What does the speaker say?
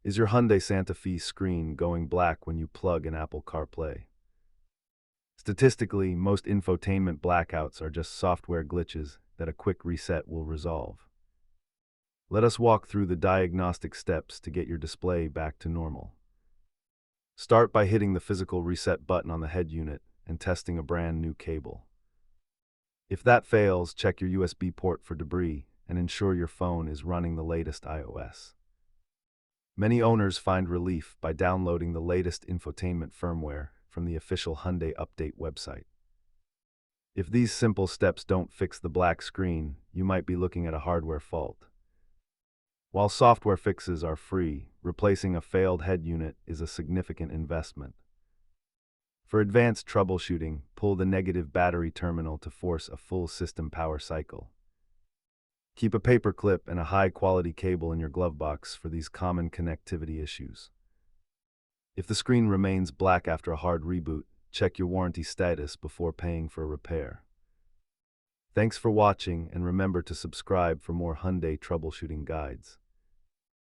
Is your Hyundai Santa Fe screen going black when you plug in Apple CarPlay? Statistically, most infotainment blackouts are just software glitches that a quick reset will resolve. Let us walk through the diagnostic steps to get your display back to normal. Start by hitting the physical reset button on the head unit and testing a brand new cable. If that fails, check your USB port for debris and ensure your phone is running the latest iOS. Many owners find relief by downloading the latest infotainment firmware from the official Hyundai Update website. If these simple steps don't fix the black screen, you might be looking at a hardware fault. While software fixes are free, replacing a failed head unit is a significant investment. For advanced troubleshooting, pull the negative battery terminal to force a full system power cycle. Keep a paper clip and a high-quality cable in your glove box for these common connectivity issues. If the screen remains black after a hard reboot, check your warranty status before paying for a repair. Thanks for watching, and remember to subscribe for more Hyundai troubleshooting guides.